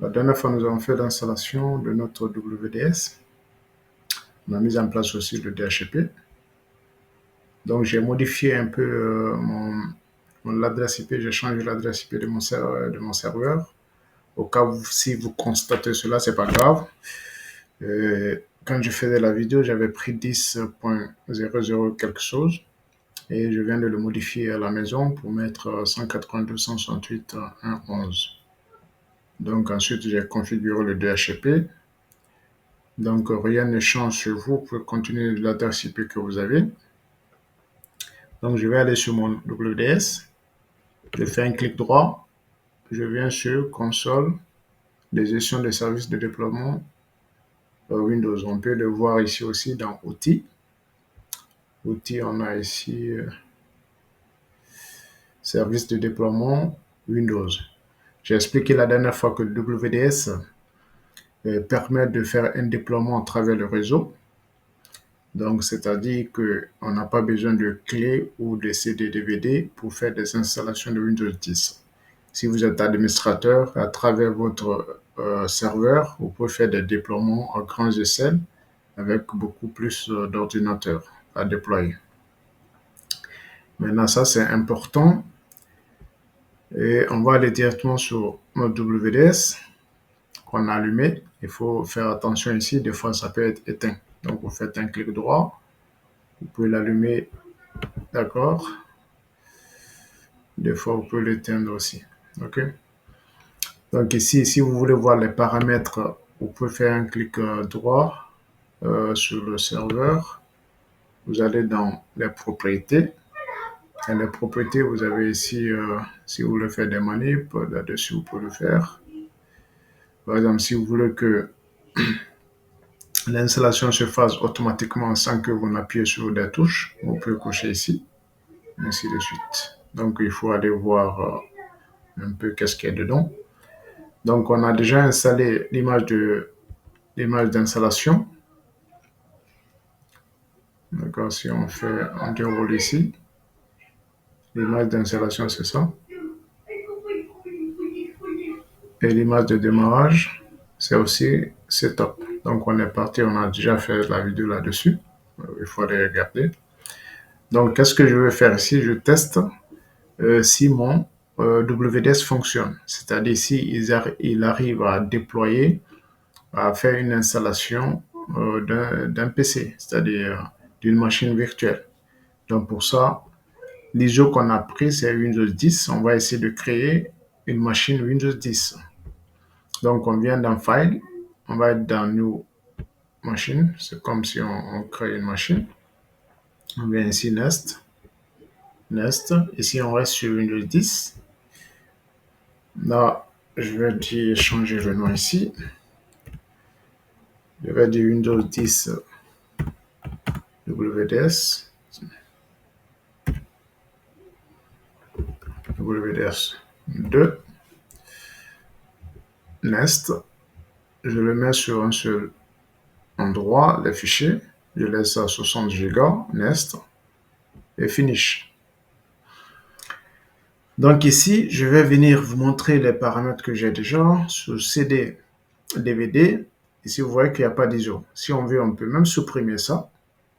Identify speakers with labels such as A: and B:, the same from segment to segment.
A: La dernière fois, nous avons fait l'installation de notre WDS. On a mis en place aussi le DHCP. Donc, j'ai modifié un peu mon adresse IP. J'ai changé l'adresse IP de mon serveur. Au cas où, si vous constatez cela, c'est pas grave. Quand je faisais la vidéo, j'avais pris 10.00 quelque chose. Et je viens de le modifier à la maison pour mettre 192.168.1.11. Donc ensuite, j'ai configuré le DHCP. Donc rien ne change sur vous. Vous pouvez continuer l'adresse IP que vous avez. Donc je vais aller sur mon WDS. Je fais un clic droit. Je viens sur console de gestion des services de déploiement Windows. On peut le voir ici aussi dans outils. Outils, on a ici service de déploiement Windows. J'ai expliqué la dernière fois que le WDS permet de faire un déploiement à travers le réseau. Donc, c'est-à-dire qu'on n'a pas besoin de clés ou de CD DVD pour faire des installations de Windows 10. Si vous êtes administrateur, à travers votre serveur, vous pouvez faire des déploiements à grandes échelles avec beaucoup plus d'ordinateurs à déployer. Maintenant, ça, c'est important. Et on va aller directement sur notre WDS qu'on a allumé. Il faut faire attention ici, des fois, ça peut être éteint. Donc, vous faites un clic droit. Vous pouvez l'allumer, d'accord. Des fois, vous pouvez l'éteindre aussi. OK. Donc ici, si vous voulez voir les paramètres, vous pouvez faire un clic droit sur le serveur. Vous allez dans les propriétés. Et les propriétés, vous avez ici, si vous voulez faire des manips, là-dessus, vous pouvez le faire. Par exemple, si vous voulez que l'installation se fasse automatiquement sans que vous n'appuyez sur des touches, vous pouvez cocher ici, ainsi de suite. Donc, il faut aller voir un peu qu'est-ce qu'il y a dedans. Donc, on a déjà installé l'image d'installation. D'accord, si on déroule ici, l'image d'installation, c'est ça. Et l'image de démarrage, c'est aussi setup. Donc, on est parti, on a déjà fait la vidéo là-dessus. Il faut aller regarder. Donc, qu'est-ce que je vais faire ici? Je teste si mon WDS fonctionne. C'est-à-dire si il arrive à déployer, à faire une installation d'un PC, c'est-à-dire d'une machine virtuelle. Donc, pour ça, l'ISO qu'on a pris, c'est Windows 10. On va essayer de créer une machine Windows 10. Donc, on vient dans File, on va être dans New Machine. C'est comme si on crée une machine. On vient ici, Next. Ici, on reste sur Windows 10. Là, je vais dire changer le nom ici. Je vais dire Windows 10 WDS. WDS 2. Next. Je le mets sur un seul endroit, les fichiers. Je laisse à 60 Go, Next. Et Finish. Donc ici, je vais venir vous montrer les paramètres que j'ai déjà sur CD, DVD. Ici, vous voyez qu'il n'y a pas d'ISO. Si on veut, on peut même supprimer ça.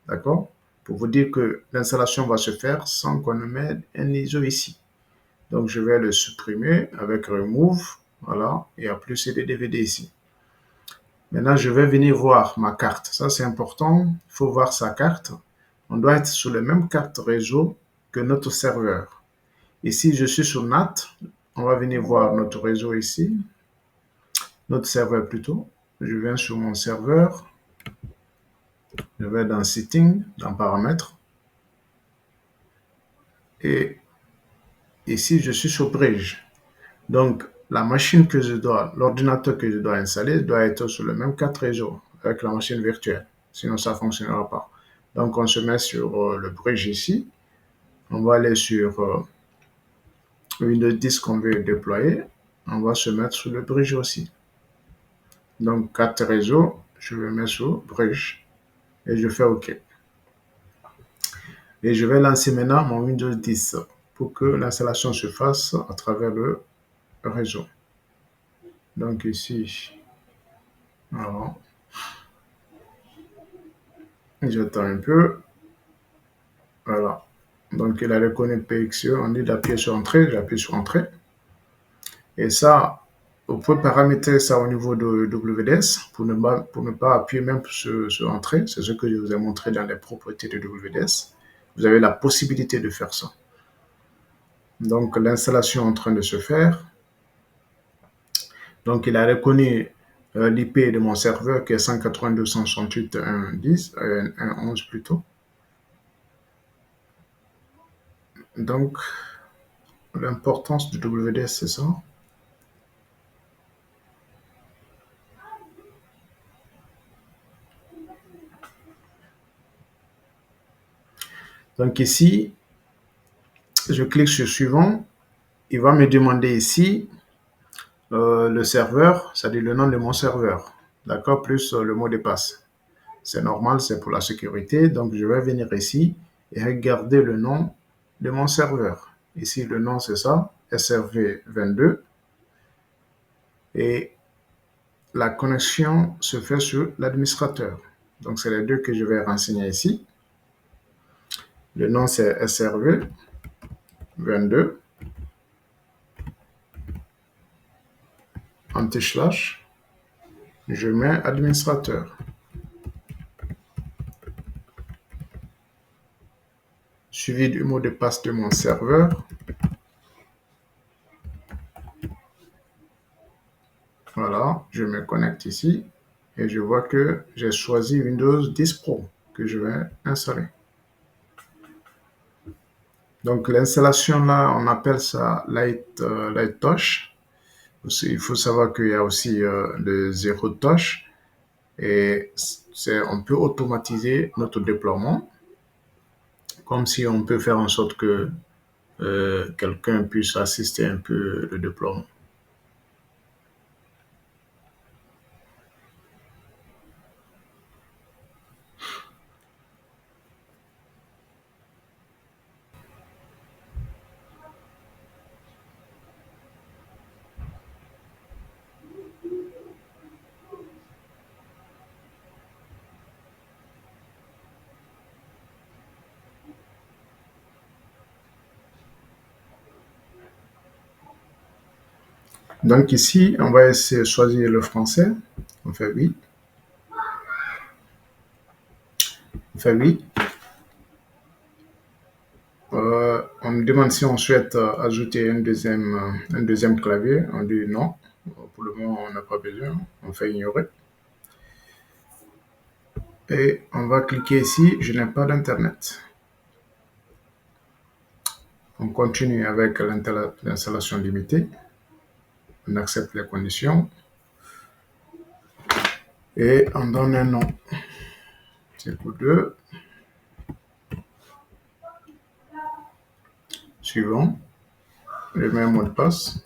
A: D'accord? Pour vous dire que l'installation va se faire sans qu'on ne mette un ISO ici. Donc, je vais le supprimer avec Remove. Voilà. Il n'y a plus CD, DVD ici. Maintenant, je vais venir voir ma carte. Ça, c'est important. Il faut voir sa carte. On doit être sur la même carte réseau que notre serveur. Ici, je suis sur NAT. On va venir voir notre réseau ici. Notre serveur plutôt. Je viens sur mon serveur. Je vais dans Setting, dans Paramètres. Et ici, je suis sur Bridge. Donc, la machine que je dois, l'ordinateur que je dois installer doit être sur le même carte réseau avec la machine virtuelle. Sinon, ça ne fonctionnera pas. Donc, on se met sur le bridge ici. On va aller sur Windows 10 qu'on veut déployer. On va se mettre sur le bridge aussi. Donc, carte réseau, je vais mettre sur bridge et je fais OK. Et je vais lancer maintenant mon Windows 10 pour que l'installation se fasse à travers le réseau. Donc ici, alors, j'attends un peu. Voilà. Donc il a reconnu PXE, on dit d'appuyer sur Entrée, j'appuie sur Entrée. Et ça, vous pouvez paramétrer ça au niveau de WDS pour ne pas appuyer même sur Entrée. C'est ce que je vous ai montré dans les propriétés de WDS. Vous avez la possibilité de faire ça. Donc l'installation est en train de se faire. Donc il a reconnu l'IP de mon serveur qui est 192.168.1.10, plutôt. Donc l'importance du WDS, c'est ça. Donc ici, je clique sur suivant. Il va me demander ici le serveur, c'est-à-dire le nom de mon serveur, d'accord, plus le mot de passe. C'est normal, c'est pour la sécurité. Donc je vais venir ici et regarder le nom de mon serveur. Ici, le nom, c'est ça, SRV22. Et la connexion se fait sur l'administrateur. Donc c'est les deux que je vais renseigner ici. Le nom, c'est SRV22. Anti-slash, je mets administrateur. Suivi du mot de passe de mon serveur. Voilà, je me connecte ici et je vois que j'ai choisi Windows 10 Pro que je vais installer. Donc l'installation là, on appelle ça Light Touch. Il faut savoir qu'il y a aussi le Zero Touch et on peut automatiser notre déploiement comme si on peut faire en sorte que quelqu'un puisse assister un peu le déploiement. Donc ici, on va essayer de choisir le français. On fait oui. On fait oui. On me demande si on souhaite ajouter un deuxième clavier. On dit non. Pour le moment, on n'a pas besoin. On fait ignorer. Et on va cliquer ici. Je n'ai pas d'Internet. On continue avec l'installation limitée. On accepte les conditions. Et on donne un nom. C'est pour 2. Suivant. Le même mot de passe.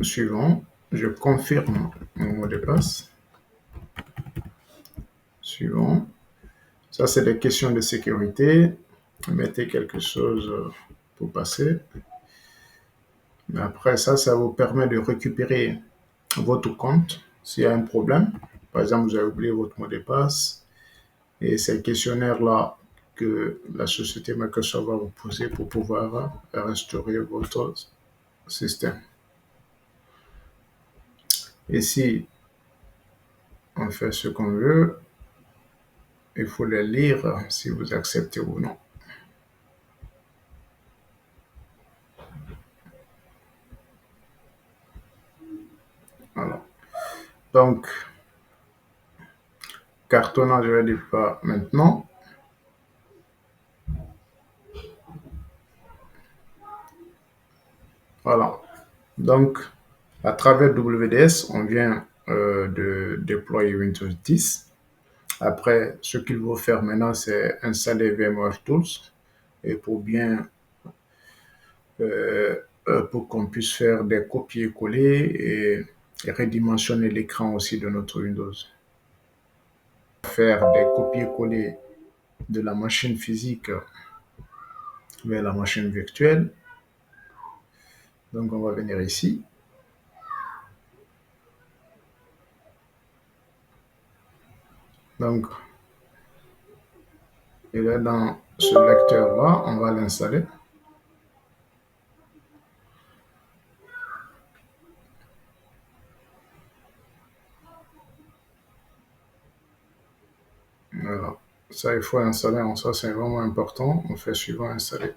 A: Suivant. Je confirme mon mot de passe. Suivant. Ça, c'est des questions de sécurité. Mettez quelque chose pour passer. Mais après ça, ça vous permet de récupérer votre compte s'il y a un problème. Par exemple, vous avez oublié votre mot de passe. Et c'est le questionnaire-là que la société Microsoft va vous poser pour pouvoir restaurer votre système. Et si on fait ce qu'on veut, il faut les lire si vous acceptez ou non. Voilà. Donc, cartonnage, je vais dire pas maintenant. Voilà. Donc, à travers WDS, on vient de déployer Windows 10. Après, ce qu'il faut faire maintenant, c'est installer VMware Tools et pour qu'on puisse faire des copier-coller et redimensionner l'écran aussi de notre Windows. Faire des copier-coller de la machine physique vers la machine virtuelle. Donc, on va venir ici. Donc, il est dans ce lecteur-là, on va l'installer. Voilà. Ça, il faut installer. Ça, c'est vraiment important. On fait suivant installer.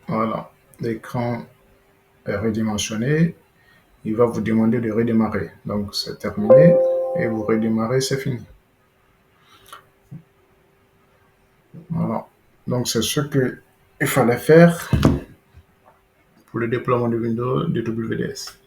A: Voilà. L'écran est redimensionné. Il va vous demander de redémarrer. Donc, c'est terminé. Et vous redémarrez, c'est fini. Voilà. Donc, c'est ce qu'il fallait faire pour le déploiement de Windows de WDS.